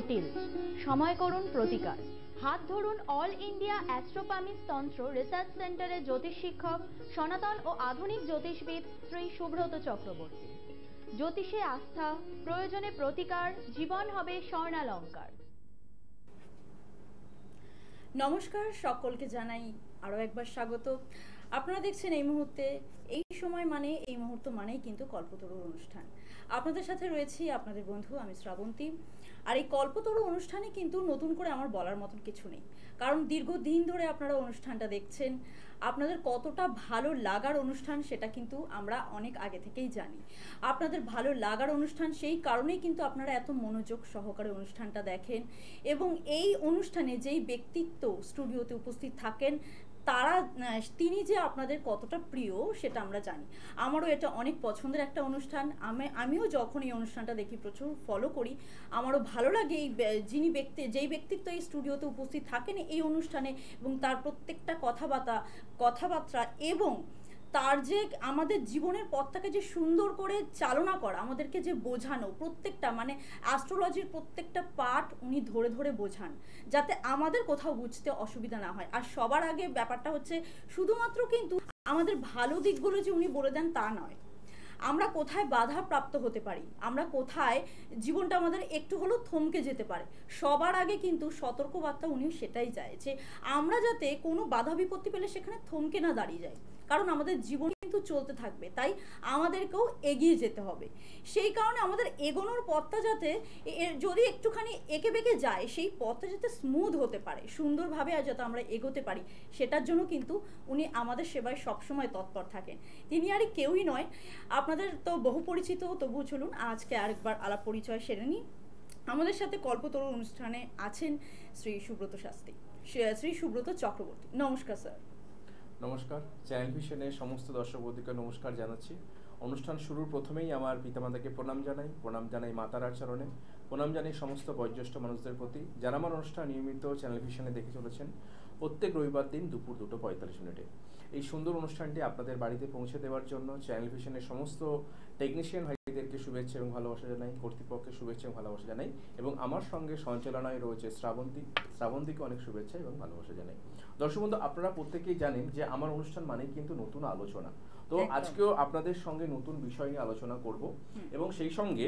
জটিল, সময় করুন প্রতিকার। হাত ধরুন অল ইন্ডিয়া অ্যাস্ট্রোপামিস তন্ত্র রিসার্চ সেন্টারের জ্যোতিষ শিক্ষক, সনাতন ও আধুনিক জ্যোতিষবিদ শ্রী সুব্রত চক্রবর্তী। জ্যোতিষে আস্থা, প্রয়োজনে প্রতিকার, জীবন হবে স্বর্ণালঙ্কার। নমস্কার, সকলকে জানাই আরও একবার স্বাগত। আপনারা দেখছেন এই মুহূর্তে, এই সময় মানে এই মুহূর্ত মানেই কিন্তু কল্পতরুর অনুষ্ঠান। আপনাদের সাথে রয়েছি আপনাদের বন্ধু আমি শ্রাবন্তী। আর এই কল্পতরু অনুষ্ঠানে কিন্তু নতুন করে আমার বলার মতন কিছু নেই, কারণ দীর্ঘদিন ধরে আপনারা অনুষ্ঠানটা দেখছেন। আপনাদের কতটা ভালো লাগার অনুষ্ঠান সেটা কিন্তু আমরা অনেক আগে থেকেই জানি। আপনাদের ভালো লাগার অনুষ্ঠান, সেই কারণেই কিন্তু আপনারা এত মনোযোগ সহকারে অনুষ্ঠানটা দেখেন। এবং এই অনুষ্ঠানে যেই ব্যক্তিত্ব স্টুডিওতে উপস্থিত থাকেন তিনি যে আপনাদের কতটা প্রিয় সেটা আমরা জানি। আমারও এটা অনেক পছন্দের একটা অনুষ্ঠান। আমিও যখন এই অনুষ্ঠানটা দেখি প্রচুর ফলো করি, আমারও ভালো লাগে যেই ব্যক্তিত্ব এই স্টুডিওতে উপস্থিত থাকেন এই অনুষ্ঠানে, এবং তার প্রত্যেকটা কথাবার্তা এবং তার যে আমাদের জীবনের পথটাকে যে সুন্দর করে চালনা করা, আমাদেরকে যে বোঝানো প্রত্যেকটা মানে অ্যাস্ট্রোলজির প্রত্যেকটা পার্ট উনি ধরে ধরে বোঝান, যাতে আমাদের কোথাও বুঝতে অসুবিধা না হয়। আর সবার আগে ব্যাপারটা হচ্ছে শুধুমাত্র কিন্তু আমাদের ভালো দিকগুলো যে উনি বলে দেন তা নয়, আমরা কোথায় বাধা প্রাপ্ত হতে পারি, আমরা কোথায় জীবনটা আমাদের একটু হলেও থমকে যেতে পারে, সবার আগে কিন্তু সতর্কবার্তা উনি সেটাই চায় যে আমরা যাতে কোনো বাধা বিপত্তি পেলে সেখানে থমকে না দাঁড়িয়ে যাই, কারণ আমাদের জীবন কিন্তু চলতে থাকবে, তাই আমাদেরকেও এগিয়ে যেতে হবে। সেই কারণে আমাদের এগোনোর পথটা যাতে যদি একটুখানি এঁকে বেঁকে যায়, সেই পথটা যাতে স্মুথ হতে পারে, সুন্দরভাবে আর যাতে আমরা এগোতে পারি, সেটার জন্য কিন্তু উনি আমাদের সেবায় সবসময় তৎপর থাকেন। তিনি আর কেউই নয়, আপনাদের তো বহু পরিচিত, তবুও চলুন আজকে আরেকবার আলাপ পরিচয় সেরে নিই। আমাদের সাথে কল্পতরু অনুষ্ঠানে আছেন শ্রী সুব্রত চক্রবর্তী। নমস্কার স্যার। নমস্কার, চ্যানেল ভিশনের সমস্ত দর্শক বন্ধুকে নমস্কার জানাচ্ছি। অনুষ্ঠান শুরুর প্রথমেই আমার পিতামাতাকে প্রণাম জানাই মাতারার চরণে, প্রণাম জানাই সমস্ত বয়োজ্যেষ্ঠ মানুষদের প্রতি, যারা আমার অনুষ্ঠান নিয়মিত চ্যানেল ভিশনে দেখে চলেছেন প্রত্যেক রবিবার দিন দুপুর 2:45। এই সুন্দর অনুষ্ঠানটি আপনাদের বাড়িতে পৌঁছে দেওয়ার জন্য চ্যানেল ভিশনের সমস্ত টেকনিশিয়ান ভাইদেরকে শুভেচ্ছা এবং ভালোবাসা জানাই, কর্তৃপক্ষকে শুভেচ্ছা এবং ভালোবাসা জানাই, এবং আমার সঙ্গে সঞ্চালনায় রয়েছে শ্রাবন্তীকে অনেক শুভেচ্ছা এবং ভালোবাসা জানাই। দর্শক বন্ধু, আপনারা প্রত্যেকেই জানেন যে আমার অনুষ্ঠান মানেই কিন্তু নতুন আলোচনা। তো আজকেও আপনাদের সঙ্গে নতুন বিষয় নিয়ে আলোচনা করব, এবং সেই সঙ্গে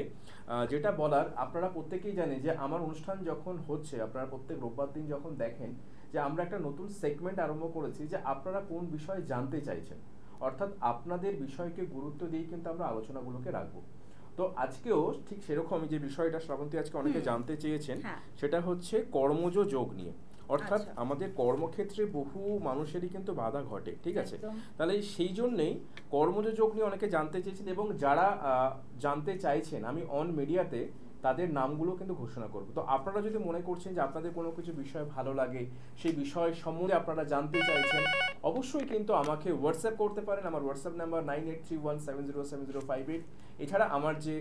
যেটা বলার, আপনারা প্রত্যেকেই জানেন যে আমার অনুষ্ঠান যখন হচ্ছে, আপনারা প্রত্যেক রোববার দিন যখন দেখেন যে আমরা একটা নতুন সেগমেন্ট আরম্ভ করেছি যে আপনারা কোন বিষয়ে জানতে চাইছেন, অর্থাৎ আপনাদের বিষয়কে গুরুত্ব দিয়ে কিন্তু আমরা আলোচনাগুলোকে রাখবো। তো আজকেও ঠিক সেরকমই যে বিষয়টা শ্রাবন্তী আজকে অনেকে জানতে চেয়েছেন, সেটা হচ্ছে কর্মজ যোগ নিয়ে। অর্থাৎ আমাদের কর্মক্ষেত্রে বহু মানুষেরই কিন্তু বাধা ঘটে, ঠিক আছে? তাহলে সেই জন্যেই কর্মজ যোগ নিয়ে অনেকে জানতে চেয়েছেন, এবং যারা জানতে চাইছেন আমি অন মিডিয়াতে তাদের নামগুলো কিন্তু ঘোষণা করব। তো আপনারা যদি মনে করছেন যে আপনাদের কোনো কিছু বিষয় ভালো লাগে, সেই বিষয় সম্বন্ধে আপনারা জানতে চাইছেন, অবশ্যই কিন্তু আমাকে হোয়াটসঅ্যাপ করতে পারেন। আমার হোয়াটসঅ্যাপ নাম্বার 9831707058। এছাড়া আমার যে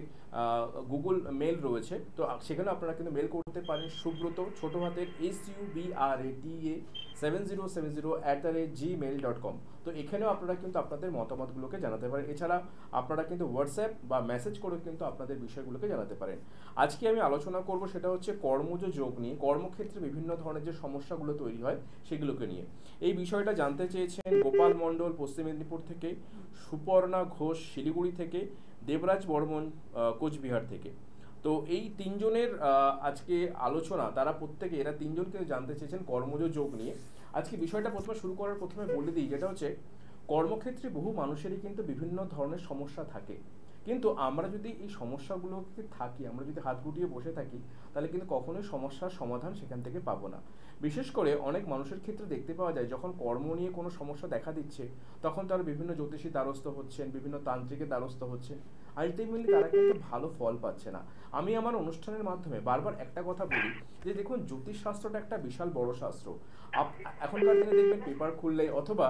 গুগল মেল রয়েছে, তো সেখানে আপনারা কিন্তু মেল করতে পারেন সুব্রত ছোটো হাতের SUBRATA7070@gmail.com। তো এখানেও আপনারা কিন্তু আপনাদের মতামতগুলোকে জানাতে পারেন। এছাড়া আপনারা কিন্তু হোয়াটসঅ্যাপ বা মেসেজ করে কিন্তু আপনাদের বিষয়গুলোকে জানাতে পারেন। আজকে আমি আলোচনা করব সেটা হচ্ছে কর্মজ যোগ নিয়ে, কর্মক্ষেত্রে বিভিন্ন ধরনের যে সমস্যাগুলো তৈরি হয় সেগুলোকে নিয়ে। এই বিষয়টা জানতে চেয়েছেন গোপাল মণ্ডল পশ্চিম মেদিনীপুর থেকে, সুপর্ণা ঘোষ শিলিগুড়ি থেকে, দেবরাজ বর্মন কোচবিহার থেকে। তো এই তিনজনের আজকে আলোচনা, এরা তিনজন কিন্তু জানতে চেয়েছেন কর্মজ যোগ নিয়ে। আজকে বিষয়টা প্রথমে বলে দিই, যেটা হচ্ছে কর্মক্ষেত্রে বহু মানুষেরই কিন্তু বিভিন্ন ধরনের সমস্যা থাকে, কিন্তু আমরা যদি এই সমস্যাগুলোকে আমরা যদি হাত গুটিয়ে বসে থাকি, তাহলে কিন্তু কখনোই সমস্যার সমাধান সেখান থেকে পাবো না। বিশেষ করে অনেক মানুষের ক্ষেত্রে দেখতে পাওয়া যায়, যখন কর্ম নিয়ে কোনো সমস্যা দেখা দিচ্ছে, তখন তারা বিভিন্ন জ্যোতিষীর দ্বারস্থ হচ্ছেন, বিভিন্ন তান্ত্রিকের দ্বারস্থ হচ্ছেন, আলটিমেটলি তারা কিন্তু ভালো ফল পাচ্ছে না। আমি আমার অনুষ্ঠানের মাধ্যমে বারবার একটা কথা বলি যে দেখুন, জ্যোতিষশাস্ত্রটা একটা বিশাল বড় শাস্ত্র। এখনকার দিনে দেখবেন পেপার খুললে, অথবা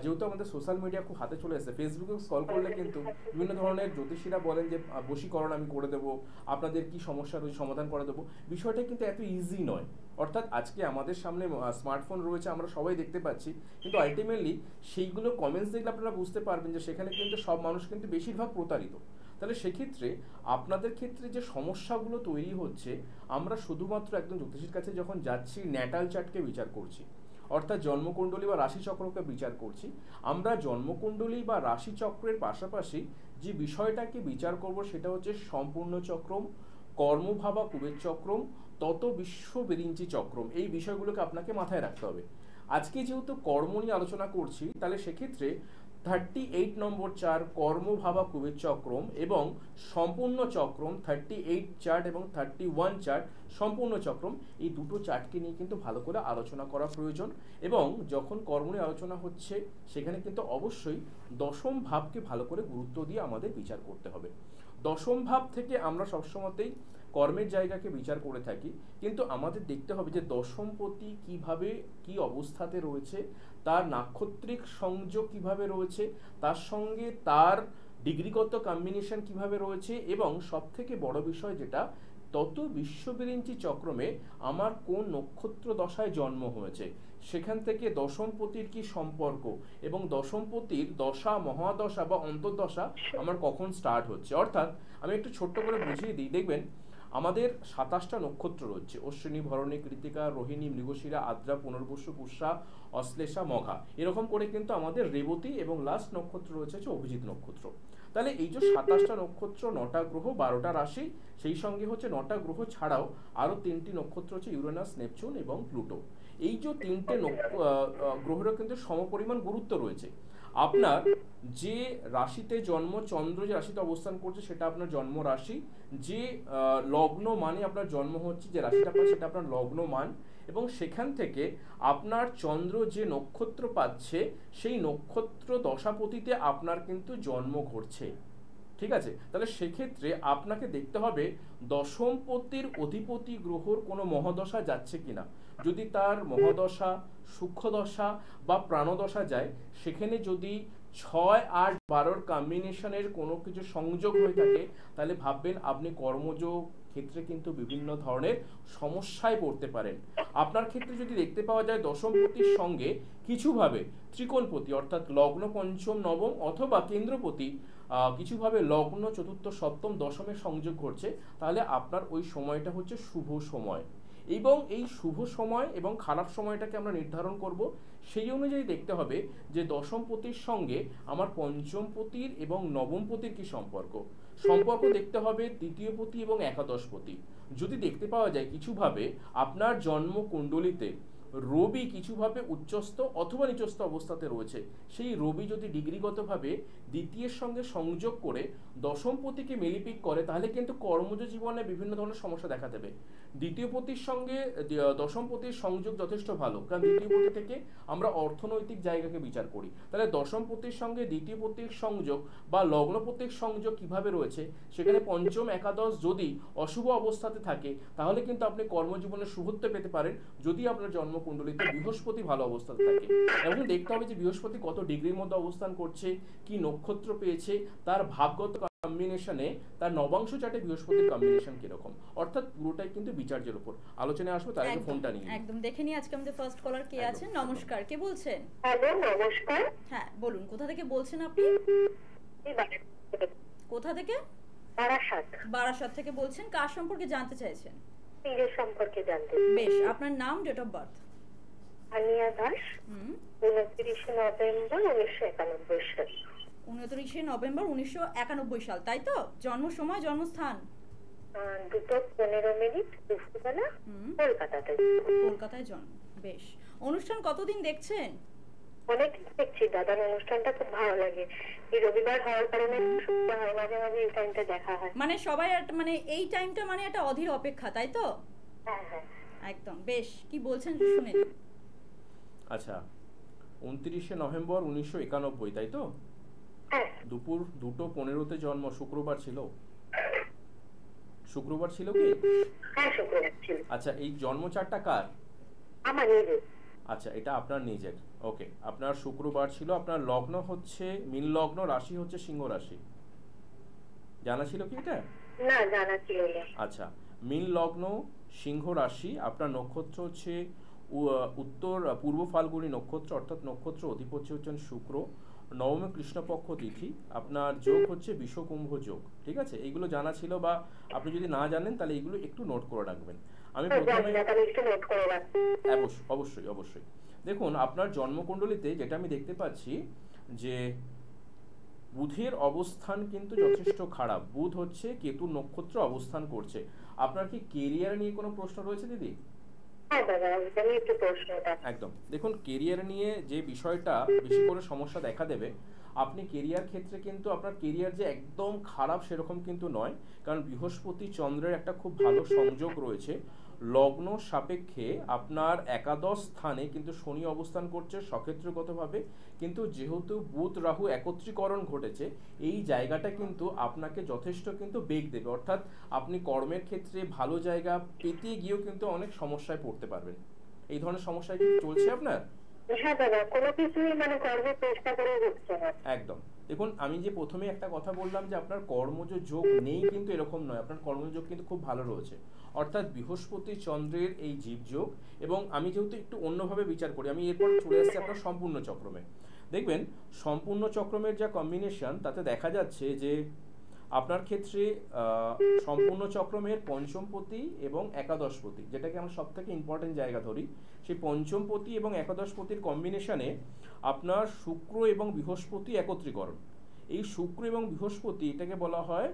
যেহেতু আমাদের সোশ্যাল মিডিয়া খুব হাতে চলে এসেছে, ফেসবুকে স্ক্রল করলে কিন্তু বিভিন্ন ধরনের জ্যোতিষীরা বলেন যে বশীকরণ আমি করে দেবো, আপনাদের কি সমস্যা রয়েছে সমাধান করে দেবো। বিষয়টা কিন্তু এত ইজি নয়। অর্থাৎ আজকে আমাদের সামনে স্মার্টফোন রয়েছে, আমরা সবাই দেখতে পাচ্ছি, কিন্তু আলটিমেটলি সেইগুলো কমেন্টস দেখলে আপনারা বুঝতে পারবেন যে সেখানে কিন্তু সব মানুষ কিন্তু বেশিরভাগ প্রতারিত। তাহলে সেক্ষেত্রে আপনাদের ক্ষেত্রে যে সমস্যাগুলো তৈরি হচ্ছে, আমরা শুধুমাত্র একজন জ্যোতিষীর কাছে যখন যাচ্ছি ন্যাটাল চার্টকে বিচার করছি, অর্থাৎ জন্মকুণ্ডলী বা রাশিচক্রকে বিচার করছি, আমরা জন্মকুণ্ডলী বা রাশিচক্রের পাশাপাশি যে বিষয়টাকে বিচার করব সেটা হচ্ছে সম্পূর্ণ চক্রম, কর্মভাবা কুবের চক্রম, তত বিশ্ব বিরিঞ্চি চক্রম। এই বিষয়গুলোকে আপনাকে মাথায় রাখতে হবে। আজকে যেহেতু কর্ম নিয়ে আলোচনা করছি, তাহলে সেক্ষেত্রে 38 নম্বর চার কর্মভাবা কুবের চক্রম এবং সম্পূর্ণ চক্রম 38 চার্ট এবং 31 চার্ট সম্পূর্ণ চক্রম, এই দুটো চার্টকে নিয়ে কিন্তু ভালো করে আলোচনা করা প্রয়োজন। এবং যখন কর্ম নিয়ে আলোচনা হচ্ছে সেখানে কিন্তু অবশ্যই দশম ভাবকে ভালো করে গুরুত্ব দিয়ে আমাদের বিচার করতে হবে। দশম ভাব থেকে আমরা সবসময়তেই কর্মের জায়গাকে বিচার করে থাকি, কিন্তু আমাদের দেখতে হবে যে দশমপতি কিভাবে কি অবস্থাতে রয়েছে, তার নাক্ষত্রিক সংযোগ কিভাবে রয়েছে, তার সঙ্গে তার ডিগ্রিগত কম্বিনেশন কিভাবে রয়েছে, এবং সবথেকে বড় বিষয় যেটা তত বিশ্ববিরিঞ্চি চক্রমে আমার কোন নক্ষত্র দশায় জন্ম হয়েছে, সেখান থেকে দশমপতির কি সম্পর্ক এবং দশমপতির দশা মহাদশা বা অন্তর্দশা আমার কখন স্টার্ট হচ্ছে। অর্থাৎ আমি একটু ছোট্ট করে বুঝিয়ে দিই। দেখবেন আমাদের 27টা নক্ষত্র রয়েছে, অশ্বিনী, ভরণী, কৃতিকা, রোহিণী, মৃগশিরা, আদ্রা, পুনর্বসু, পুষ্যা, অশ্লেষা, মঘা, এরকম করে কিন্তু আমাদের রেবতী এবং লাস্ট নক্ষত্র রয়েছে অভিজিৎ নক্ষত্র। তাহলে এই যে 27টা নক্ষত্র, 9টা গ্রহ, 12টা রাশি, সেই সঙ্গে হচ্ছে 9টা গ্রহ ছাড়াও আরো 3টি নক্ষত্র হচ্ছে ইউরেনাস, নেপচুন এবং প্লুটো। এই যে 3টে গ্রহেরও কিন্তু সমপরিমাণ গুরুত্ব রয়েছে। আপনার যে রাশিতে জন্ম, চন্দ্র যে রাশিতে অবস্থান করছে সেটা আপনার জন্ম রাশি, যে লগ্ন মানে আপনার জন্ম হচ্ছে যে রাশিটা পাচ্ছে সেটা আপনার লগ্ন মান, এবং সেখান থেকে আপনার চন্দ্র যে নক্ষত্র পাচ্ছে সেই নক্ষত্র দশাপতিতে আপনার কিন্তু জন্ম ঘটছে। ঠিক আছে, তাহলে সেক্ষেত্রে আপনাকে দেখতে হবে দশমপতির অধিপতি গ্রহর কোনো মহাদশা যাচ্ছে কিনা। যদি তার মহাদশা, সূক্ষ্মদশা বা প্রাণদশা যায়, সেখানে যদি 6, 8, 12 কম্বিনেশনের কোনো কিছু সংযোগ হয়ে থাকে, তাহলে ভাববেন আপনি কর্মজ ক্ষেত্রে কিন্তু বিভিন্ন ধরনের সমস্যায় পড়তে পারেন। আপনার ক্ষেত্রে যদি দেখতে পাওয়া যায় দশমপতির সঙ্গে কিছুভাবে ত্রিকোণপতি অর্থাৎ লগ্ন, পঞ্চম, নবম অথবা কেন্দ্রপতি কিছুভাবে লগ্ন, চতুর্থ, সপ্তম, দশমের সংযোগ ঘটছে, তাহলে আপনার ওই সময়টা হচ্ছে শুভ সময়। এবং এই শুভ সময় এবং খারাপ সময়টাকে আমরা নির্ধারণ করব। সেই অনুযায়ী দেখতে হবে যে দশমপতির সঙ্গে আমার পঞ্চমপতির এবং নবমপতির কি সম্পর্ক দেখতে হবে, তৃতীয়পতি এবং একাদশপতি। যদি দেখতে পাওয়া যায় কিছুভাবে আপনার জন্ম কুণ্ডলিতে রবি কিছুভাবে উচ্চস্থ অথবা নিচস্থ অবস্থাতে রয়েছে, সেই রবি যদি ডিগ্রিগতভাবে দ্বিতীয়ের সঙ্গে সংযোগ করে দশমপতিকে মেলিপিক করে, তাহলে কিন্তু কর্মজ জীবনে বিভিন্ন ধরনের সমস্যা দেখা দেবে। দ্বিতীয়পতির সঙ্গে দশমপতির সংযোগ যথেষ্ট ভালো, কারণ দ্বিতীয়পতি থেকে আমরা অর্থনৈতিক জায়গাকে বিচার করি। তাহলে দশমপতির সঙ্গে দ্বিতীয়পতির সংযোগ বা লগ্নপতির সংযোগ কিভাবে রয়েছে, সেখানে পঞ্চম, একাদশ যদি অশুভ অবস্থাতে থাকে, তাহলে কিন্তু আপনি কর্মজীবনে শুভত্ব পেতে পারেন যদি আপনার জন্মকুণ্ডলিতে বৃহস্পতি ভালো অবস্থাতে থাকে। এবং দেখতে হবে যে বৃহস্পতি কত ডিগ্রির মধ্যে অবস্থান করছে, কি নক্ষত্র পেয়েছে, তার ভাগ্যগত কম্বিনেশনে তার নবাংশ চার্টে বৃহস্পতির কম্বিনেশন কিরকম, অর্থাৎ পুরোটাই কিন্তু বিচার্যের উপর আলোচনায় আসবে। তার আগে ফোনটা নিয়ে একদম দেখে নিই আজকে আমাদের ফার্স্ট কলার কে আছেন। নমস্কার, কে বলছেন? হ্যালো, নমস্কার। হ্যাঁ বলুন, কোথা থেকে বলছেন আপনি? কোথা থেকে? বারাসাত। বারাসাত থেকে বলছেন। কার সম্পর্কে জানতে চাইছেন? নিজের সম্পর্কে জানতে। বেশ, আপনার নাম, ডেট অফ বার্থ? আনিয়া দাস, 29 নভেম্বর 1991 সাল। 29 নভেম্বর 1991 সাল, তাই তো? জন্ম সময়, জন্মস্থান? 2:15 দুপুরবেলা কলকাতাতে। কলকাতায় জন্ম। বেশ, অনুষ্ঠান কতদিন দেখছেন? অনেক দেখছি দাদার অনুষ্ঠানটা, খুব ভালো লাগে। এই রবিবার হওয়ার কারণে সুবিধা হয়, মাঝে মাঝে এই টাইমটা দেখা হয়। মানে সবাই মানে এই টাইমটা মানে একটা অধীর অপেক্ষা, তাই তো? হ্যাঁ হ্যাঁ একদম। বেশ, কি বলছেন শুনে নিন। আচ্ছা, 29 নভেম্বর 1991, তাই তো? হ্যাঁ। দুপুর 2:15 জন্ম, শুক্রবার ছিল? শুক্রবার ছিল কি? হ্যাঁ, শুক্রবার ছিল। আচ্ছা, এই জন্ম চার্টটা কার? আমার নিজের। আচ্ছা, এটা আপনার নিজের। ওকে, আপনার শুক্রবার ছিল, আপনার লগ্ন হচ্ছে মীন লগ্ন, রাশি হচ্ছে সিংহ রাশি। জানা ছিল কি এটা? না, জানা ছিল না। আচ্ছা, মীন লগ্ন, সিংহ রাশি, আপনার নক্ষত্র হচ্ছে উত্তর পূর্ব ফাল্গুনী নক্ষত্র, অর্থাৎ নক্ষত্র অধিপতি হচ্ছেন শুক্র, নবমে কৃষ্ণপক্ষ তিথি, আপনার যোগ হচ্ছে বিষকুম্ভ যোগ, ঠিক আছে? এইগুলো জানা ছিল, বা আপনি যদি না জানেন তাহলে এইগুলো একটু নোট করে রাখবেন। আমি প্রথমে অবশ্যই অবশ্যই দেখুন, আপনার জন্মকুণ্ডলিতে যেটা আমি দেখতে পাচ্ছি যে বুধের অবস্থান কিন্তু যথেষ্ট খারাপ। বুধ হচ্ছে কেতু নক্ষত্র অবস্থান করছে। আপনার কি কেরিয়ার নিয়ে কোনো প্রশ্ন রয়েছে দিদি? একদম, দেখুন কেরিয়ার নিয়ে যে বিষয়টা বেশি করে সমস্যা দেখা দেবে, আপনি কেরিয়ার ক্ষেত্রে কিন্তু আপনার কেরিয়ার যে একদম খারাপ সেরকম কিন্তু নয়, কারণ বৃহস্পতি চন্দ্রের একটা খুব ভালো সংযোগ রয়েছে। লগ্ন সাপেক্ষে আপনার একাদশ স্থানে কিন্তু শনি অবস্থান করছে সক্ষেত্রগতভাবে, কিন্তু যেহেতু বুধ রাহু একত্রীকরণ ঘটেছে, এই জায়গাটা কিন্তু আপনাকে যথেষ্ট কিন্তু বেগ দেবে, অর্থাৎ আপনি কর্মের ক্ষেত্রে ভালো জায়গা পেতে গিয়েও কিন্তু অনেক সমস্যায় পড়তে পারবেন। এই ধরনের সমস্যা কি চলছে আপনার? একদম, দেখুন আমি যে প্রথমে একটা কথা বললাম যে আপনার কর্মজ যোগ নেই, কিন্তু এরকম নয়, আপনার কর্মযোগ কিন্তু খুব ভালো রয়েছে, অর্থাৎ বৃহস্পতি চন্দ্রের এই জীবযোগ। এবং আমি যেহেতু একটু অন্যভাবে বিচার করি, আমি এরপর চলে আসছি আপনার সম্পূর্ণ চক্রমে। দেখবেন সম্পূর্ণ চক্রমের যা কম্বিনেশন, তাতে দেখা যাচ্ছে যে আপনার ক্ষেত্রে সম্পূর্ণ চক্রমের পঞ্চমপতি এবং একাদশপতি, যেটাকে আমরা সব থেকে ইম্পর্টেন্ট জায়গা ধরি, সেই পঞ্চমপতি এবং একাদশপতির কম্বিনেশনে আপনার শুক্র এবং বৃহস্পতি একত্রীকরণ। এই শুক্র এবং বৃহস্পতি, এটাকে বলা হয়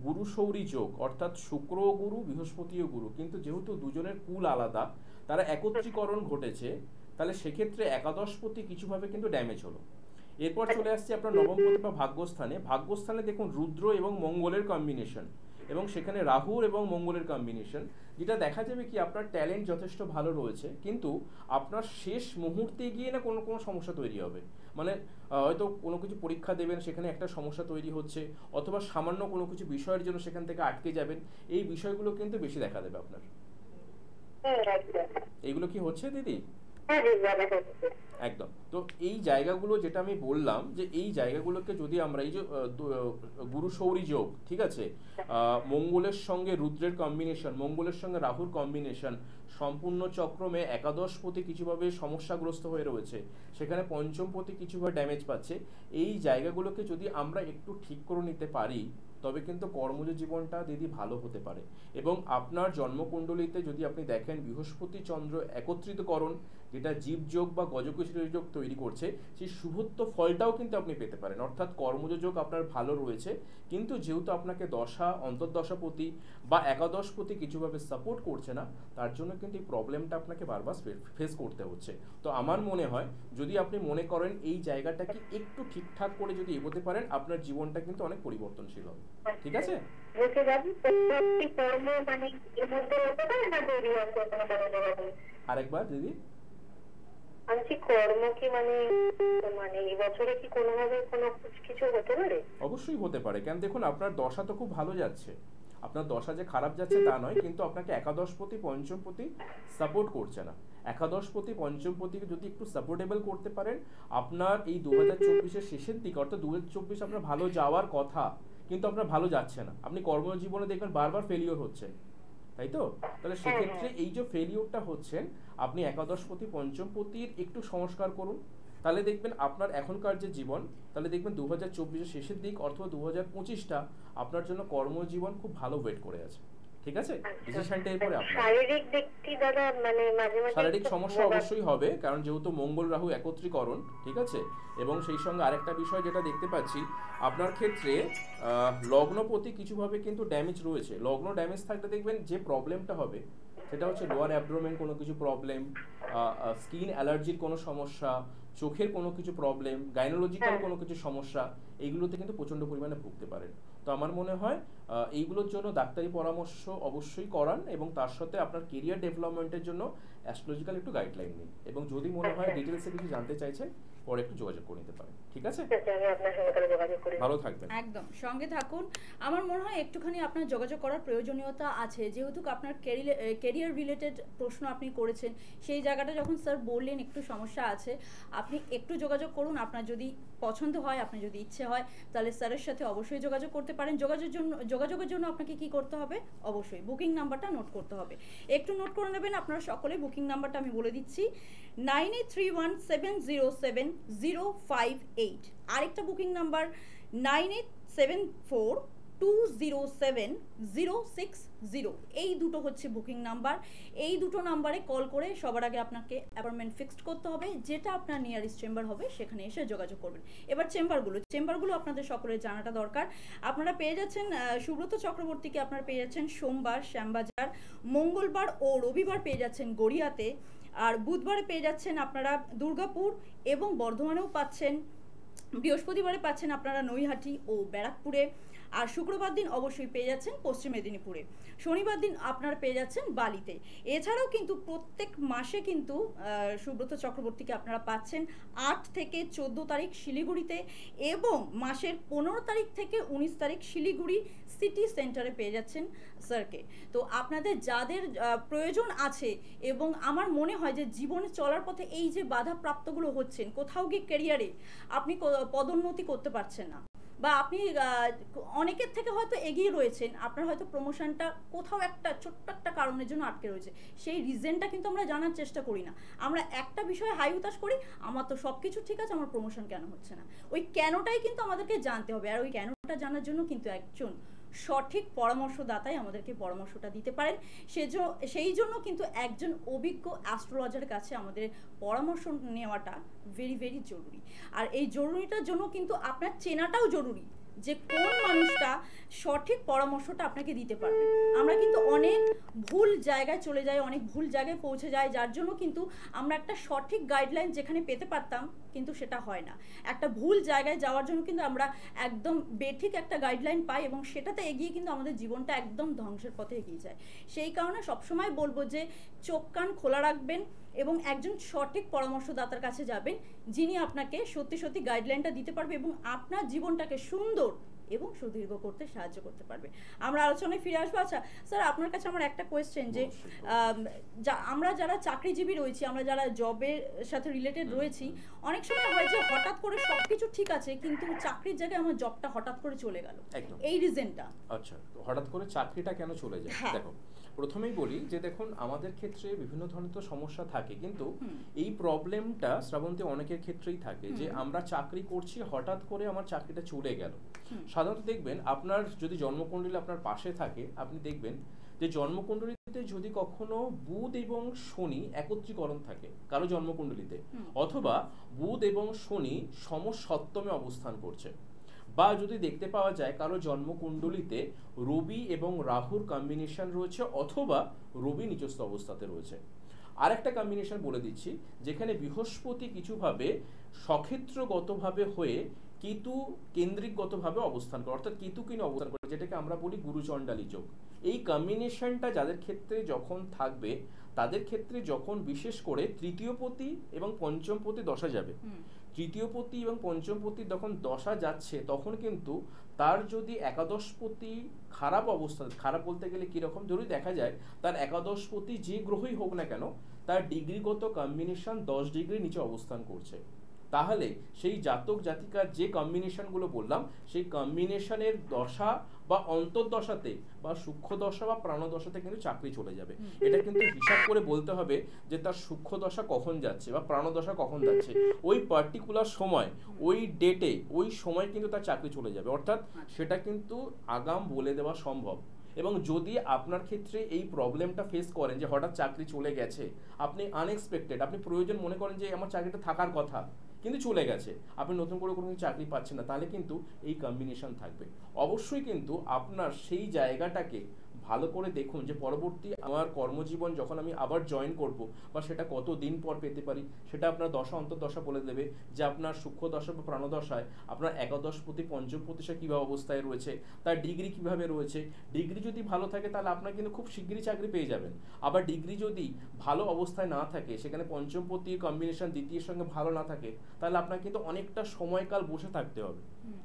গুরু সৌরী যোগ, অর্থাৎ শুক্র গুরু বৃহস্পতিও গুরু, কিন্তু যেহেতু দুজনের কুল আলাদা, তারা একত্রীকরণ ঘটেছে, তাহলে সেক্ষেত্রে একাদশপতি কিছুভাবে কিন্তু ড্যামেজ হলো। এরপর চলে আসছে আপনার নবমপতি বা ভাগ্যস্থানে। ভাগ্যস্থানে দেখুন রুদ্র এবং মঙ্গলের কম্বিনেশন, এবং সেখানে রাহুর এবং মঙ্গলের কম্বিনেশন, যেটা দেখা যাবে কি আপনার ট্যালেন্ট যথেষ্ট ভালো রয়েছে, কিন্তু আপনার শেষ মুহূর্তে গিয়ে না কোনো কোনো সমস্যা তৈরি হবে। মানে হয়তো কোনো কিছু পরীক্ষা দেবেন, সেখানে একটা সমস্যা তৈরি হচ্ছে, অথবা সামান্য কোনো কিছু বিষয়ের জন্য সেখান থেকে আটকে যাবেন। এই বিষয়গুলো কিন্তু বেশি দেখা দেবে আপনার। এইগুলো কি হচ্ছে দিদি? একদম, তো এই জায়গাগুলো যেটা আমি বললাম, যে এই জায়গাগুলোকে যদি আমরা এই যে গুরু সৌরী যোগ, ঠিক আছে, মঙ্গলের সঙ্গে রুদ্রের কম্বিনেশন, মঙ্গলের সঙ্গে রাহুর কম্বিনেশন, সম্পূর্ণ চক্রমে একাদশপতি কিছুভাবে সমস্যাগ্রস্ত হয়ে রয়েছে, সেখানে পঞ্চমপতি কিছুভাবে ড্যামেজ পাচ্ছে, এই জায়গাগুলোকে যদি আমরা একটু ঠিক করে নিতে পারি, তবে কিন্তু কর্মজ জীবনটা দিদি ভালো হতে পারে। এবং আপনার জন্মকুণ্ডলিতে যদি আপনি দেখেন বৃহস্পতি চন্দ্র একত্রিতকরণ, যেটা জীবযোগ বা গজকেশরী যোগ তৈরি করছে, সেই শুভত্ব ফলটাও কিন্তু আপনি পেতে পারেন, অর্থাৎ কর্মজ যোগ আপনার ভালো রয়েছে, কিন্তু যেহেতু আপনাকে দশা অন্তর্দশাপতি বা একাদশপতি কিছুভাবে সাপোর্ট করছে না, তার জন্য কিন্তু এই প্রবলেমটা আপনাকে বারবার ফেস করতে হচ্ছে। তো আমার মনে হয় যদি আপনি মনে করেন এই জায়গাটাকে একটু ঠিকঠাক করে যদি এগোতে পারেন, আপনার জীবনটা কিন্তু অনেক পরিবর্তনশীল হবে। ঠিক আছে? আরেকবার দিদি, কর্ম কি মানে এই বছরে কি কোনোভাবে কোনো কিছু হতে পারে? অবশ্যই হতে পারে, কেন দেখুন আপনার দশা তো খুব ভালো যাচ্ছে, আপনার দশা যে খারাপ যাচ্ছে তা নয়, কিন্তু আপনাকে একাদশপতি পঞ্চমপতি সাপোর্ট করছে না। একাদশপতি পঞ্চমপতিকে যদি একটু সাপোর্টেবল করতে পারেন, আপনার এই 2024-এর শেষের দিকে, অর্থাৎ 2024 আপনার ভালো যাওয়ার কথা, কিন্তু আপনার ভালো যাচ্ছে না, আপনি কর্মজীবনে দেখবেন বারবার ফেলিওর হচ্ছে, তাই তো? তাহলে সেক্ষেত্রে এই যে ফেলিওরটা হচ্ছে, আপনি একাদশপতি পঞ্চমপতির একটু সংস্কার করুন, তাহলে দেখবেন আপনার এখনকার যে জীবন, তাহলে দেখবেন 2024-এর শেষের দিক অথবা 2025টা আপনার জন্য কর্মজীবন খুব ভালো ওয়েট করে আছে। ঠিক আছে? ডিসিশনটা এরপরে আপনার। শারীরিক দিকটি দাদা মানে মাঝে মাঝে শারীরিক সমস্যা অবশ্যই হবে, কারণ যেহেতু মঙ্গল রাহু একত্রীকরণ, ঠিক আছে, এবং সেই সঙ্গে আরেকটা বিষয় যেটা দেখতে পাচ্ছি আপনার ক্ষেত্রে লগ্নপতি কিছুভাবে কিন্তু ড্যামেজ রয়েছে। লগ্ন ড্যামেজ থাকলে দেখবেন যে প্রবলেমটা হবে সেটা হচ্ছে লোয়ার অ্যাবডোমেন কোনো কিছু প্রবলেম, স্কিন অ্যালার্জির কোনো সমস্যা, চোখের কোনো কিছু প্রবলেম, গাইনোলজিক্যাল কোনো কিছু সমস্যা, এইগুলোতে কিন্তু প্রচণ্ড পরিমাণে ভুগতে পারেন। তো আমার মনে হয় এইগুলোর জন্য ডাক্তারি পরামর্শ অবশ্যই করান, এবং তার সাথে আপনার কেরিয়ার ডেভেলপমেন্টের জন্য অ্যাস্ট্রোলজিক্যাল একটু গাইডলাইন নিন, এবং যদি মনে হয় ডিটেলসে কিছু জানতে চাইছেন পরে একটু যোগাযোগ করে নিতে পারেন। ঠিক আছে? ভালো থাকবেন। একদম সঙ্গে থাকুন। আমার মনে হয় একটুখানি আপনার যোগাযোগ করার প্রয়োজনীয়তা আছে, যেহেতু আপনার কেরিয়ার রিলেটেড প্রশ্ন আপনি করেছেন, সেই জায়গাটা যখন স্যার বললেন একটু সমস্যা আছে, আপনি একটু যোগাযোগ করুন। আপনার যদি পছন্দ হয়, আপনার যদি ইচ্ছে হয়, তাহলে স্যারের সাথে অবশ্যই যোগাযোগ করতে পারেন। যোগাযোগের জন্য আপনাকে কি করতে হবে? অবশ্যই বুকিং নাম্বারটা নোট করতে হবে। একটু নোট করে নেবেন আপনারা সকলে। বুকিং নাম্বারটা আমি বলে দিচ্ছি, 9831707333। 207-058, আরেকটা বুকিং নাম্বার 9874-207-060। এই দুটো হচ্ছে বুকিং নাম্বার। এই দুটো নাম্বারে কল করে সবার আগে আপনাকে অ্যাপয়েন্টমেন্ট ফিক্সড করতে হবে, যেটা আপনার নিয়ারেস্ট চেম্বার হবে সেখানে এসে যোগাযোগ করবেন। এবার চেম্বারগুলো আপনাদের সকলের জানাটা দরকার। আপনারা পেয়ে যাচ্ছেন সুব্রত চক্রবর্তীকে, আপনারা পেয়ে যাচ্ছেন সোমবার শ্যামবাজার, মঙ্গলবার ও রবিবার পেয়ে যাচ্ছেন গড়িয়াতে, আর বুধবারে পেয়ে যাচ্ছেন আপনারা দুর্গাপুর এবং বর্ধমানেও পাচ্ছেন, বৃহস্পতিবারে পাচ্ছেন আপনারা নৈহাটি ও ব্যারাকপুরে, আর শুক্রবার দিন অবশ্যই পেয়ে যাচ্ছেন পশ্চিম মেদিনীপুরে, শনিবার দিন আপনারা পেয়ে যাচ্ছেন বালিতে। এছাড়াও কিন্তু প্রত্যেক মাসে কিন্তু সুব্রত চক্রবর্তীকে আপনারা পাচ্ছেন 8 থেকে 14 তারিখ শিলিগুড়িতে, এবং মাসের 15 তারিখ থেকে 19 তারিখ শিলিগুড়ি সিটি সেন্টারে পেয়ে যাচ্ছেন স্যারকে। তো আপনাদের যাদের প্রয়োজন আছে, এবং আমার মনে হয় যে জীবনে চলার পথে এই যে বাধাপ্রাপ্তগুলো হচ্ছেন, কোথাও গিয়ে ক্যারিয়ারে আপনি পদোন্নতি করতে পারছেন না, বা আপনি অনেকের থেকে হয়তো এগিয়ে রয়েছেন, আপনার হয়তো প্রমোশনটা কোথাও একটা ছোট্ট একটা কারণের জন্য আটকে রয়েছে, সেই রিজনটা কিন্তু আমরা জানার চেষ্টা করি না। আমরা একটা বিষয়ে হাই উতাস করি, আমার তো সব কিছু ঠিক আছে, আমার প্রমোশন কেন হচ্ছে না। ওই কেনটাই কিন্তু আমাদেরকে জানতে হবে, আর ওই কেনটা জানার জন্য কিন্তু একজন সঠিক পরামর্শদাতাই আমাদেরকে পরামর্শটা দিতে পারেন। সেই জন্য কিন্তু একজন অভিজ্ঞ অ্যাস্ট্রোলজারের কাছে আমাদের পরামর্শ নেওয়াটা ভেরি ভেরি জরুরি। আর এই জরুরিটার জন্য কিন্তু আপনার চেনাটাও জরুরি, যে কোন মানুষটা সঠিক পরামর্শটা আপনাকে দিতে পারবে। আমরা কিন্তু অনেক ভুল জায়গায় চলে যাই, অনেক ভুল জায়গায় পৌঁছে যাই, যার জন্য কিন্তু আমরা একটা সঠিক গাইডলাইন যেখানে পেতে পারতাম কিন্তু সেটা হয় না। একটা ভুল জায়গায় যাওয়ার জন্য কিন্তু আমরা একদম বেঠিক একটা গাইডলাইন পাই, এবং সেটাতে এগিয়ে কিন্তু আমাদের জীবনটা একদম ধ্বংসের পথে এগিয়ে যায়। সেই কারণে সবসময় বলবো যে চোখ কান খোলা রাখবেন এবং একজন সঠিক পরামর্শদাতার কাছে যাবেন, যিনি আপনাকে সত্যি সত্যি গাইডলাইনটা দিতে পারবে এবং আপনার জীবনটাকে সুন্দর এবং সুদীর্ঘ করতে সাহায্য করতে পারবে। আমরা আলোচনায় ফিরে আসবো। আচ্ছা স্যার, আপনার কাছে আমার একটা কোয়েশ্চেন, যে আমরা যারা চাকরিজীবী রয়েছি, আমরা যারা জবের সাথে রিলেটেড রয়েছি, অনেক সময় হয় যে হঠাৎ করে সবকিছু ঠিক আছে, কিন্তু চাকরির জায়গায় আমার জবটা হঠাৎ করে চলে গেল, এই রিজনটা। আচ্ছা, হঠাৎ করে চাকরিটা কেন চলে যায়? দেখো, প্রথমেই বলি যে দেখুন, আমাদের ক্ষেত্রে বিভিন্ন ধরনের তো সমস্যা থাকে, কিন্তু এই প্রবলেমটা শ্রাবন্তী অনেকের ক্ষেত্রেই থাকে, যে আমরা চাকরি করছি, হঠাৎ করে আমার চাকরিটা চলে গেল। সাধারণত দেখবেন, আপনার যদি জন্মকুণ্ডলী আপনার পাশে থাকে, আপনি দেখবেন যে জন্মকুণ্ডলীতে যদি কখনো বুধ এবং শনি একত্রীকরণ থাকে কারো জন্মকুণ্ডলীতে, অথবা বুধ এবং শনি সমসপ্তমে অবস্থান করছে, বা যদি দেখতে পাওয়া যায় কারো জন্মকুণ্ডলীতে রবি এবং রাহুর কম্বিনেশন রয়েছে, অথবা রবি নিচস্থ অবস্থাতে রয়েছে। আর একটা কম্বিনেশন বলে দিচ্ছি, যেখানে বৃহস্পতি কিছুভাবে সক্ষেত্রগতভাবে হয়ে কেতু কেন্দ্রিকগতভাবে অবস্থান করে, অর্থাৎ কেতু কিনে অবস্থান করে, যেটাকে আমরা বলি গুরুচণ্ডালী যোগ। এই কম্বিনেশনটা যাদের ক্ষেত্রে যখন থাকবে, তাদের ক্ষেত্রে যখন বিশেষ করে তৃতীয়পতি এবং পঞ্চমপতি দশা যাবে, তৃতীয়পতি এবং পঞ্চমপতি যখন দশা যাচ্ছে, তখন কিন্তু তার যদি একাদশপতি খারাপ অবস্থা, খারাপ বলতে গেলে কিরকম, যদি দেখা যায় তার একাদশপতি যে গ্রহই হোক না কেন, তার ডিগ্রিগত কম্বিনেশন 10 ডিগ্রি নিচে অবস্থান করছে, তাহলে সেই জাতক জাতিকার যে কম্বিনেশনগুলো বললাম, সেই কম্বিনেশনের দশা বা অন্তর্দশাতে বা সূক্ষ্ম দশা বা প্রাণদশাতে কিন্তু চাকরি চলে যাবে। এটা কিন্তু হিসাব করে বলতে হবে যে তার সূক্ষ্ম দশা কখন যাচ্ছে বা প্রাণদশা কখন যাচ্ছে, ওই পার্টিকুলার সময়, ওই ডেটে, ওই সময় কিন্তু তার চাকরি চলে যাবে। অর্থাৎ সেটা কিন্তু আগাম বলে দেওয়া সম্ভব। এবং যদি আপনার ক্ষেত্রে এই প্রবলেমটা ফেস করেন যে হঠাৎ চাকরি চলে গেছে, আপনি আনএক্সপেক্টেড, আপনি প্রয়োজন মনে করেন যে আমার চাকরিটা থাকার কথা কিন্তু চলে গেছে, আপনি নতুন করে কোনো চাকরি পাচ্ছেন না, তাহলে কিন্তু এই কম্বিনেশন থাকবে। অবশ্যই কিন্তু আপনার সেই জায়গাটাকে ভালো করে দেখুন যে পরবর্তী আমার কর্মজীবন যখন আমি আবার জয়েন করব, বা সেটা কত দিন পর পেতে পারি, সেটা আপনার দশা অন্তর্দশা বলে দেবে যে আপনার সূক্ষ্ম দশা বা প্রাণদশায় আপনার একাদশপতি পঞ্চমপতি সে কীভাবে অবস্থায় রয়েছে, তার ডিগ্রি কিভাবে রয়েছে। ডিগ্রি যদি ভালো থাকে তাহলে আপনার কিন্তু খুব শীঘ্রই চাকরি পেয়ে যাবেন। আবার ডিগ্রি যদি ভালো অবস্থায় না থাকে, সেখানে পঞ্চমপতির কম্বিনেশন দ্বিতীয়ের সঙ্গে ভালো না থাকে, তাহলে আপনার কিন্তু অনেকটা সময়কাল বসে থাকতে হবে,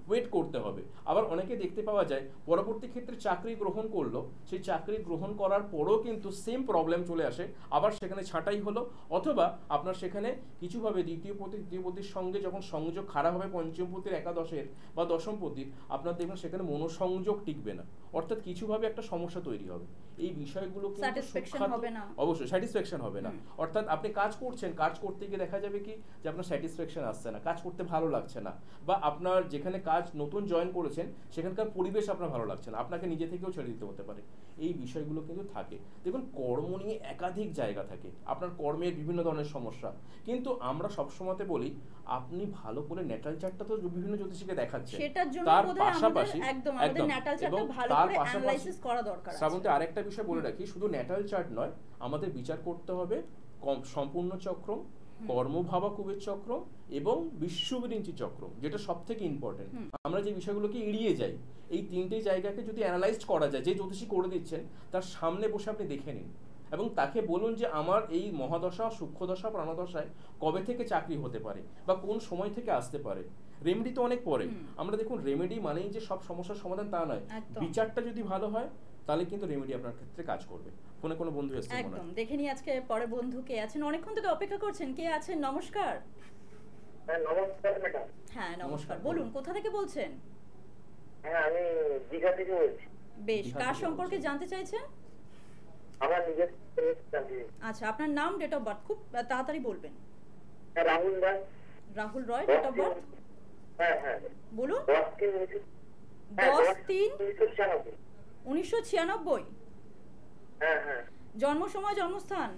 ওয়েট করতে হবে। আবার অনেকে দেখতে পাওয়া যায় পরবর্তী ক্ষেত্রে চাকরি গ্রহণ করলো, সেই চাকরি গ্রহণ করার পরেও কিন্তু সেম প্রবলেম চলে আসে, আবার সেখানে ছাঁটাই হলো, অথবা আপনার সেখানে কিছুভাবে দ্বিতীয়পতি তৃতীয়পতির সঙ্গে যখন সংযোগ খারাপ হবে পঞ্চমপতির একাদশের বা দশমপতির, আপনার দেখবেন সেখানে মনোসংযোগ টিকবে না। অর্থাৎ কিছুভাবে একটা সমস্যা তৈরি হবে। এই বিষয়গুলো কিন্তু Satisfaction সুখ্যাত- হবে না। অবশ্যই স্যাটিসফ্যাকশন হবে না। অর্থাৎ আপনি কাজ করছেন, কাজ করতে গিয়ে দেখা যাবে কি যে আপনার স্যাটিসফ্যাকশন আসছে না, কাজ করতে ভালো লাগছে না, বা আপনার যেখানে কাজ নতুন জয়েন করেছেন সেখানকার পরিবেশ আপনার ভালো লাগছে না, আপনাকে নিজে থেকেও ছেড়ে দিতে হতে পারে। এই বিষয়গুলো কিন্তু থাকে। দেখুন, কর্ম নিয়ে একাধিক জায়গা থাকে, আপনার কর্মের বিভিন্ন ধরনের সমস্যা, কিন্তু আমরা সবসময়তে বলি আপনি ভালো করে ন্যাটাল চার্টটা তো বিভিন্ন জ্যোতিষীকে দেখাচ্ছেন, সেটার জন্য তার বোধহয় আমাদের পাশাপাশি একদম আমাদের ন্যাটাল এবং চার্টটা ভালো তার করে পাশাপাশি অ্যানালাইসিস করা দরকার আছে। শ্রাবন্তী, আরেকটা বিষয় বলে রাখি, শুধু ন্যাটাল চার্ট নয়, আমাদের বিচার করতে হবে সম্পূর্ণ চক্র, কর্মভাবাকুবের চক্র এবং বিশ্ববিরিঞ্চি চক্র, যেটা সব থেকে ইম্পর্টেন্ট। আমরা যে বিষয়গুলোকে এড়িয়ে যাই, এই তিনটে জায়গাকে যদি অ্যানালাইজ করা যায়, যে জ্যোতিষী করে দিচ্ছেন তার সামনে বসে আপনি দেখে নিন এবং তাকে বলুন যে আমার এই মহাদশা, সূক্ষ্মদশা, প্রাণদশায় কবে থেকে চাকরি হতে পারে বা কোন সময় থেকে আসতে পারে। রেমেডি তো অনেক পরে, আমরা দেখুন রেমেডি মানেই যে সব সমস্যার সমাধান তা নয়, একদম। বিচারটা যদি ভালো হয় তাহলে কিন্তু রেমেডি আপনার ক্ষেত্রে কাজ করবে। ফোনে কোনো বন্ধু এসেছে মনে একদম, হয়? দেখে নিই আজকে পরে বন্ধু কে আছেন, অনেকক্ষণ থেকে অপেক্ষা করছেন। কে আছেন? নমস্কার। হ্যাঁ, নমস্কার ম্যাডাম। হ্যাঁ নমস্কার, নমস্কার, বলুন বলুন। কোথা থেকে বলছেন? হ্যাঁ, আমি দীঘা থেকে বলছি। বেশ, দীঘা কার থেকে সম্পর্কে বলছেন। জানতে চাইছেন? আমার নিজের জানতে চাই। আচ্ছা, আপনার নাম, ডেট অফ বার্থ খুব তাড়াতাড়ি বলবেন। হ্যাঁ, রাহুল দাস। রাহুল রয়, ডেট অফ বার্থ হ্যাঁ হ্যাঁ, বলুন। 10/3/1996। 1996। হ্যাঁ হ্যাঁ, জন্ম সময়, জন্মস্থান?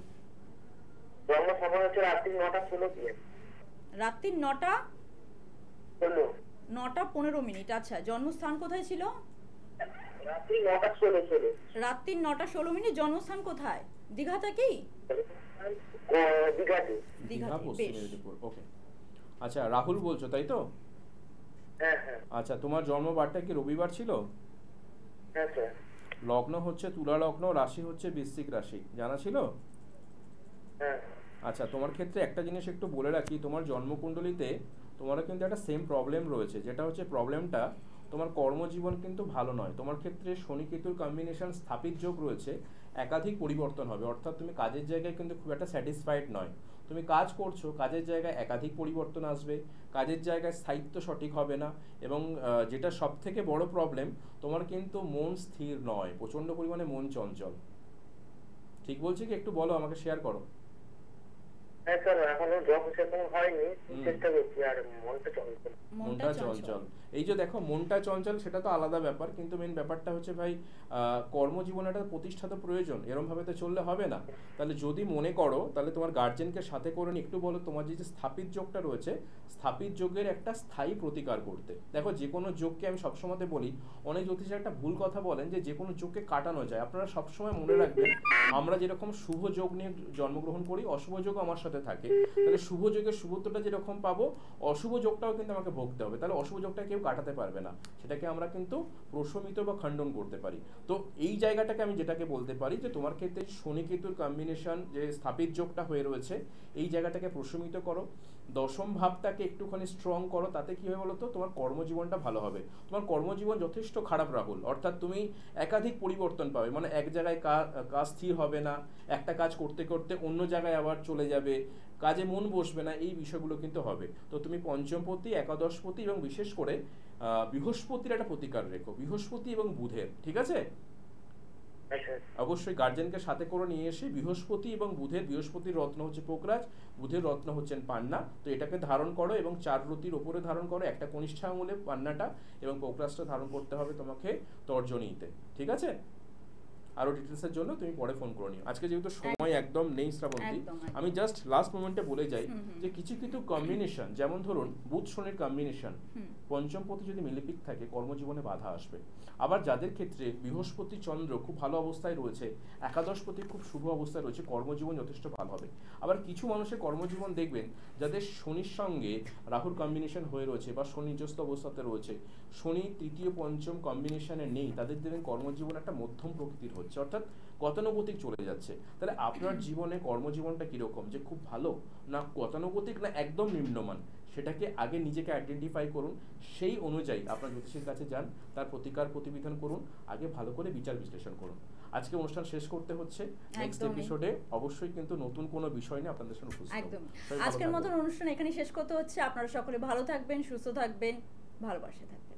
জন্ম সময় হচ্ছে রাত্রি 9:16 PM। রাত্রি 9টা 16। 9:15। আচ্ছা, জন্মস্থান কোথায় ছিল? রাত্রি 9:16। রাত্রি 9:16, জন্মস্থান কোথায়? দীঘাতে কি? দীঘাতে। দীঘা, দীঘাতে, পশ্চিম বেশ। মেদিনীপুর। ওকে, আচ্ছা রাহুল বলছো তাই তো? হ্যাঁ হ্যাঁ আচ্ছা, তোমার জন্মবারটা কি রবিবার ছিল? হ্যাঁ স্যার। লগ্ন হচ্ছে তুলা লগ্ন, রাশি হচ্ছে বৃশ্চিক রাশি, জানা ছিল? হ্যাঁ আচ্ছা, তোমার ক্ষেত্রে একটা জিনিস একটু বলে রাখি, তোমার জন্মকুণ্ডলিতে তোমার কিন্তু একটা সেম প্রবলেম রয়েছে, যেটা হচ্ছে প্রবলেমটা তোমার কর্মজীবন কিন্তু ভালো নয়। তোমার ক্ষেত্রে শনি কেতুর কম্বিনেশন স্থাপিত যোগ রয়েছে, একাধিক পরিবর্তন হবে, অর্থাৎ তুমি কাজের জায়গায় কিন্তু খুব একটা স্যাটিসফাইড নয়। তুমি কাজ করছো, কাজের জায়গায় একাধিক পরিবর্তন আসবে, কাজের জায়গায় স্থায়িত্ব সঠিক হবে না, এবং যেটা সব থেকে বড় প্রবলেম, তোমার কিন্তু মন স্থির নয়, প্রচণ্ড পরিমাণে মন চঞ্চল। ঠিক বলছি কি? একটু বলো, আমাকে শেয়ার করো। হ্যাঁ স্যার, এখনো জব সেরকম হয়নি, চেষ্টা করছি। আর মনটা চলছে। মনটা চঞ্চল, এই যে দেখো মনটা চঞ্চল সেটা তো আলাদা ব্যাপার, কিন্তু মেন ব্যাপারটা হচ্ছে ভাই কর্মজীবনে একটা প্রতিষ্ঠা তো প্রয়োজন, এরম ভাবে তো চললে হবে না। তাহলে যদি মনে করো, তাহলে তোমার গার্জেনকে সাথে করে নিয়ে একটু বলো তোমার যে স্থাপিত যোগটা রয়েছে, স্থাপিত যোগের একটা স্থায়ী প্রতিকার করতে। দেখো, যে কোনো যোগকে আমি সবসময় বলি, অনেক জ্যোতিষী একটা ভুল কথা বলেন যে কোনো যোগকে কাটানো যায়। আপনারা সবসময় মনে রাখবেন, আমরা যেরকম শুভ যোগ নিয়ে জন্মগ্রহণ করি, অশুভ যোগ আমার সাথে থাকে, তাহলে শুভ যোগের শুভত্বটা যেরকম পাবো, অশুভ যোগটাও কিন্তু আমাকে ভোগতে হবে। তাহলে অশুভ যোগটা কেউ কাটাতে পারবে না, সেটাকে আমরা কিন্তু প্রশমিত বা খণ্ডন করতে পারি। তো এই জায়গাটাকে আমি যেটাকে বলতে পারি যে তোমার ক্ষেত্রে শনি কেতুর কম্বিনেশন যে স্থাপিত যোগটা হয়ে রয়েছে, এই জায়গাটাকে প্রশমিত করো, দশম ভাবটাকে একটুখানি স্ট্রং করো। তাতে কি হবে বলো তো, তোমার কর্মজীবনটা ভালো হবে। তোমার কর্মজীবন যথেষ্ট খারাপ রাহুল, অর্থাৎ তুমি একাধিক পরিবর্তন পাবে, মানে এক জায়গায় কাজ স্থির হবে না, একটা কাজ করতে করতে অন্য জায়গায় আবার চলে যাবে, কাজে মন বসবে না, এই বিষয়গুলো কিন্তু হবে। তো তুমি পঞ্চমপতি, একাদশপতি এবং বিশেষ করে বৃহস্পতির একটা প্রতিকার রেখো, বৃহস্পতি এবং বুধের, ঠিক আছে? অবশ্যই গার্জেনকে সাথে করে নিয়ে এসে বৃহস্পতি এবং বুধের, বৃহস্পতির রত্ন হচ্ছে পোকরাজ, বুধের রত্ন হচ্ছেন পান্না, তো এটাকে ধারণ করো এবং 4 রতির ওপরে ধারণ করো, একটা কনিষ্ঠা আঙুলে পান্নাটা এবং পোকরাজটা ধারণ করতে হবে তোমাকে তর্জনীতে, ঠিক আছে? আরো ডিটেলসের জন্য তুমি পরে ফোন করে নিও। আজকে যেহেতু সময় একদম নেই শ্রাবন্তী, আমি জাস্ট লাস্ট মোমেন্টে বলে যাই যে কিছু কিছু কম্বিনেশন, যেমন ধরুন বুধ শনির কম্বিনেশন, পঞ্চমপতি যদি মিলিপিক থাকে, কর্মজীবনে বাধা আসবে। আবার যাদের ক্ষেত্রে বৃহস্পতি চন্দ্র খুব ভালো অবস্থায় রয়েছে, একাদশপতি খুব শুভ অবস্থায় রয়েছে, কর্মজীবন যথেষ্ট ভালো হবে। আবার কিছু মানুষের কর্মজীবন দেখবেন যাদের শনির সঙ্গে রাহুর কম্বিনেশন হয়ে রয়েছে বা শনি নিজস্ব অবস্থাতে রয়েছে, শনি তৃতীয় পঞ্চম কম্বিনেশনে নেই, তাদের দেখবেন কর্মজীবন একটা মধ্যম প্রকৃতির হচ্ছে, অর্থাৎ গতানুগতিক চলে যাচ্ছে। তাহলে আপনার জীবনে কর্মজীবনটা কিরকম, যে খুব ভালো না গতানুগতিক না একদম নিম্নমান, সেটাকে আগে নিজেকে আইডেন্টিফাই করুন, সেই অনুযায়ী আপনার জ্যোতিষীর কাছে যান, তার প্রতিকার প্রতিবিধান করুন, আগে ভালো করে বিচার বিশ্লেষণ করুন। আজকে অনুষ্ঠান শেষ করতে হচ্ছে, নেক্সট এপিসোডে অবশ্যই কিন্তু নতুন কোনো বিষয় নিয়ে আপনাদের সামনে উপস্থিত হব। একদম, আজকের মতো অনুষ্ঠান এখানে শেষ করতে হচ্ছে। আপনারা সকলে ভালো থাকবেন, সুস্থ থাকবেন, ভালোবাসে থাকবেন।